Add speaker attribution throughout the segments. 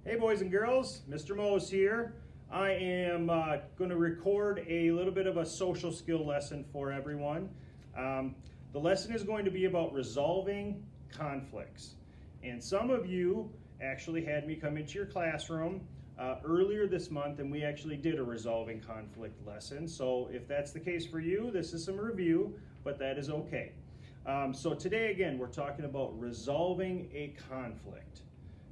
Speaker 1: Hey boys and girls, Mr. Mose here. I am going to record a little bit of a social skill lesson for everyone. The lesson is going to be about resolving conflicts. And some of you actually had me come into your classroom earlier this month, and we actually did a resolving conflict lesson. So if that's the case for you, this is some review, but that is okay. So today again, we're talking about resolving a conflict.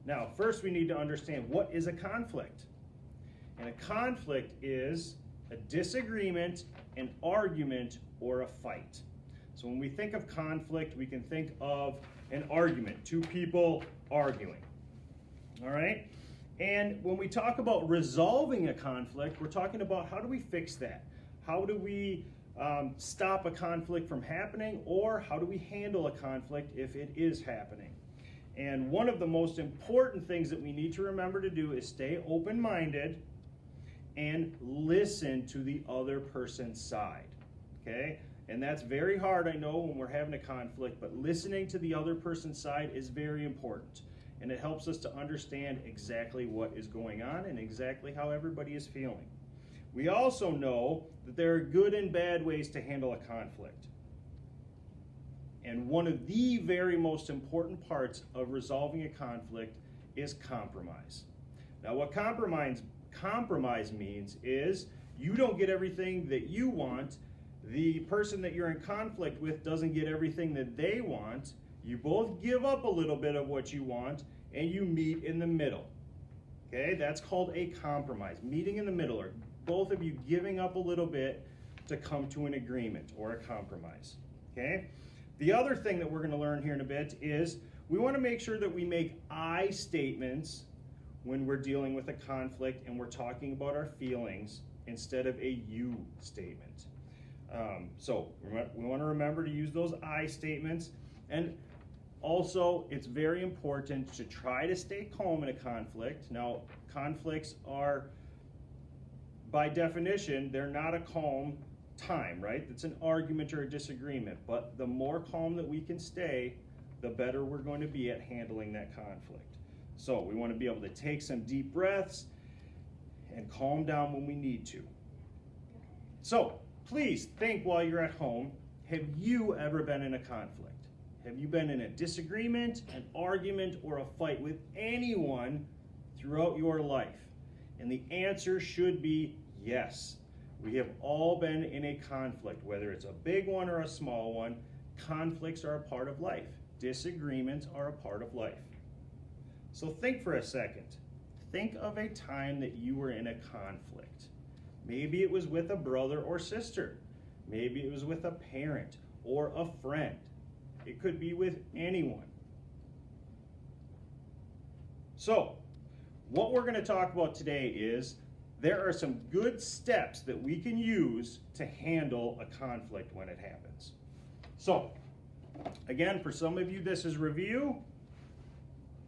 Speaker 1: Now, first we need to understand, what is a conflict? And a conflict is a disagreement, an argument, or a fight. So when we think of conflict, we can think of an argument, two people arguing. All right? And when we talk about resolving a conflict, we're talking about how do we fix that? How do we stop a conflict from happening, or how do we handle a conflict if it is happening? And one of the most important things that we need to remember to do is stay open-minded and listen to the other person's side, okay? And that's very hard, I know, when we're having a conflict, but listening to the other person's side is very important. And it helps us to understand exactly what is going on and exactly how everybody is feeling. We also know that there are good and bad ways to handle a conflict. And one of the very most important parts of resolving a conflict is compromise. Now, what compromise means is you don't get everything that you want. The person that you're in conflict with doesn't get everything that they want. You both give up a little bit of what you want, and you meet in the middle. Okay, that's called a compromise. Meeting in the middle, or both of you giving up a little bit to come to an agreement or a compromise. Okay? The other thing that we're going to learn here in a bit is we want to make sure that we make I statements when we're dealing with a conflict and we're talking about our feelings instead of a you statement. So we want to remember to use those I statements. And also, it's very important to try to stay calm in a conflict. Now, conflicts are, by definition, they're not a calm time, right? It's an argument or a disagreement, but the more calm that we can stay, the better we're going to be at handling that conflict. So we want to be able to take some deep breaths and calm down when we need to. So please think while you're at home, have you ever been in a conflict? Have you been in a disagreement, an argument, or a fight with anyone throughout your life? And the answer should be yes. We have all been in a conflict, whether it's a big one or a small one. Conflicts are a part of life. Disagreements are a part of life. So think for a second. Think of a time that you were in a conflict. Maybe it was with a brother or sister. Maybe it was with a parent or a friend. It could be with anyone. So, what we're going to talk about today is there are some good steps that we can use to handle a conflict when it happens. So, again, for some of you this is review,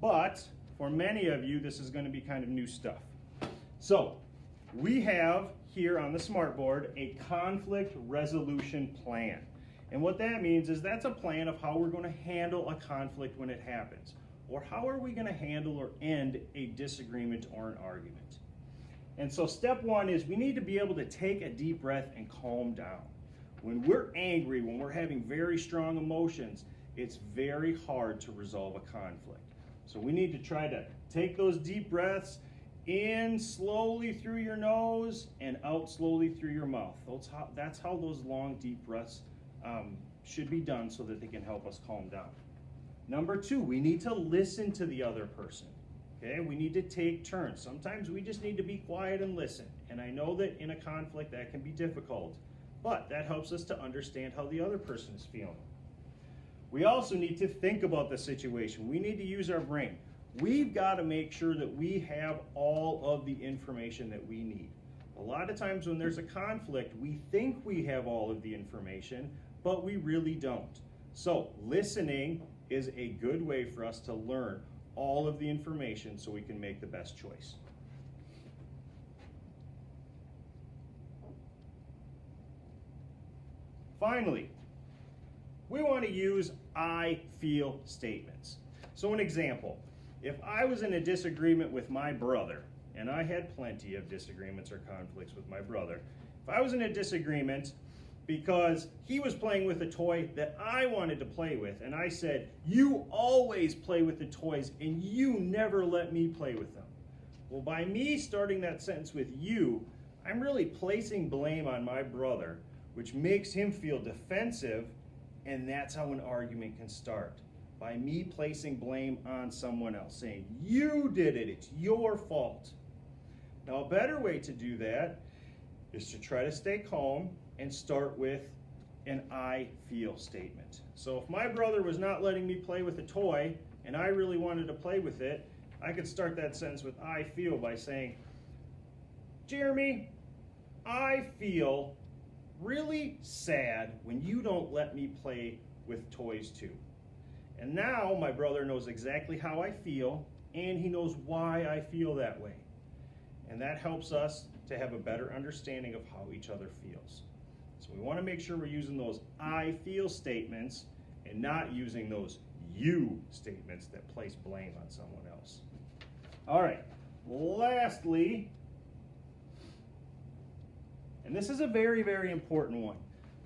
Speaker 1: but for many of you this is going to be kind of new stuff. So, we have here on the smartboard a conflict resolution plan. And what that means is that's a plan of how we're going to handle a conflict when it happens. Or how are we going to handle or end a disagreement or an argument. And so step one is we need to be able to take a deep breath and calm down. When we're angry, when we're having very strong emotions, it's very hard to resolve a conflict. So we need to try to take those deep breaths in slowly through your nose and out slowly through your mouth. That's how those long, deep breaths should be done so that they can help us calm down. Number two, we need to listen to the other person. Okay, we need to take turns. Sometimes we just need to be quiet and listen. And I know that in a conflict that can be difficult, but that helps us to understand how the other person is feeling. We also need to think about the situation. We need to use our brain. We've got to make sure that we have all of the information that we need. A lot of times when there's a conflict, we think we have all of the information, but we really don't. So listening is a good way for us to learn all of the information so we can make the best choice. Finally, we want to use I feel statements. So an example, if I was in a disagreement with my brother, and I had plenty of disagreements or conflicts with my brother, if I was in a disagreement because he was playing with a toy that I wanted to play with, and I said, you always play with the toys and you never let me play with them. Well, by me starting that sentence with you, I'm really placing blame on my brother, which makes him feel defensive, and that's how an argument can start. By me placing blame on someone else, saying, you did it, it's your fault. Now, a better way to do that is to try to stay calm and start with an I feel statement. So if my brother was not letting me play with a toy and I really wanted to play with it, I could start that sentence with I feel by saying, Jeremy, I feel really sad when you don't let me play with toys too. And now my brother knows exactly how I feel, and he knows why I feel that way. And that helps us to have a better understanding of how each other feels. So we want to make sure we're using those I feel statements and not using those you statements that place blame on someone else. All right, lastly, and this is a very, very important one,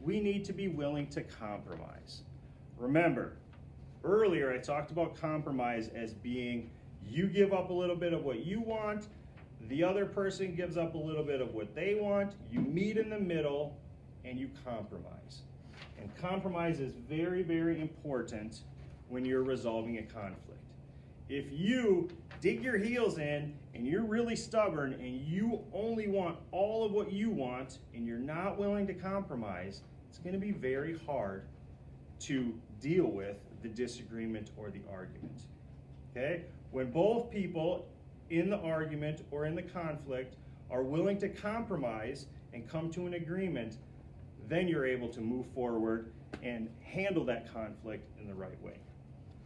Speaker 1: we need to be willing to compromise. Remember, earlier I talked about compromise as being you give up a little bit of what you want, the other person gives up a little bit of what they want, you meet in the middle, and you compromise. And compromise is very, very important when you're resolving a conflict. If you dig your heels in and you're really stubborn and you only want all of what you want and you're not willing to compromise, it's going to be very hard to deal with the disagreement or the argument. Okay? When both people in the argument or in the conflict are willing to compromise and come to an agreement, then you're able to move forward and handle that conflict in the right way.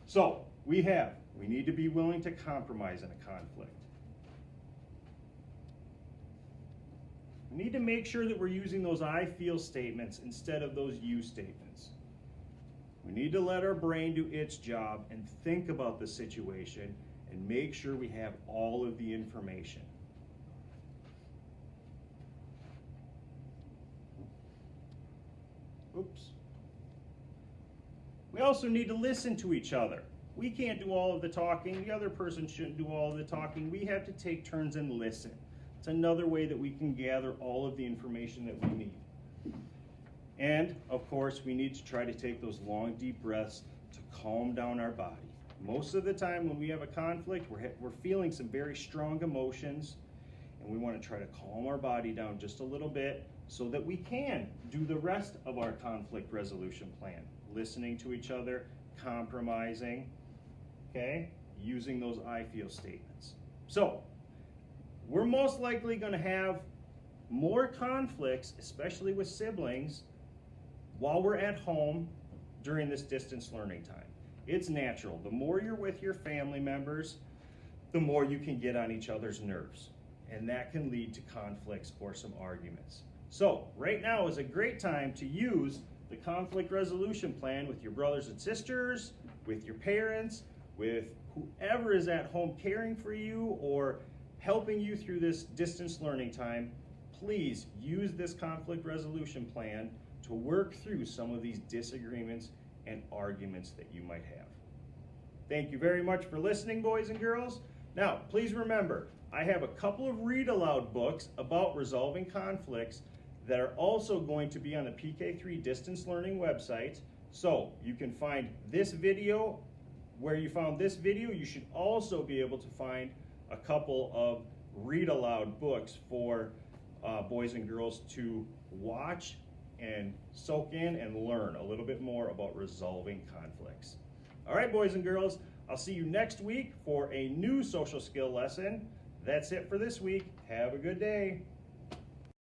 Speaker 1: So, we need to be willing to compromise in a conflict. We need to make sure that we're using those I feel statements instead of those you statements. We need to let our brain do its job and think about the situation and make sure we have all of the information. Oops. We also need to listen to each other. We can't do all of the talking. The other person shouldn't do all of the talking. We have to take turns and listen. It's another way that we can gather all of the information that we need. And, of course, we need to try to take those long, deep breaths to calm down our body. Most of the time when we have a conflict, we're feeling some very strong emotions, and we want to try to calm our body down just a little bit so that we can do the rest of our conflict resolution plan. Listening to each other, compromising, okay, using those I feel statements. So, we're most likely going to have more conflicts, especially with siblings, while we're at home during this distance learning time. It's natural. The more you're with your family members, the more you can get on each other's nerves, and that can lead to conflicts or some arguments. So, right now is a great time to use the conflict resolution plan with your brothers and sisters, with your parents, with whoever is at home caring for you or helping you through this distance learning time. Please use this conflict resolution plan to work through some of these disagreements and arguments that you might have. Thank you very much for listening, boys and girls. Now, please remember, I have a couple of read aloud books about resolving conflicts that are also going to be on the PK3 Distance Learning website. So you can find this video. Where you found this video, you should also be able to find a couple of read aloud books for boys and girls to watch and soak in and learn a little bit more about resolving conflicts. All right, boys and girls, I'll see you next week for a new social skill lesson. That's it for this week. Have a good day.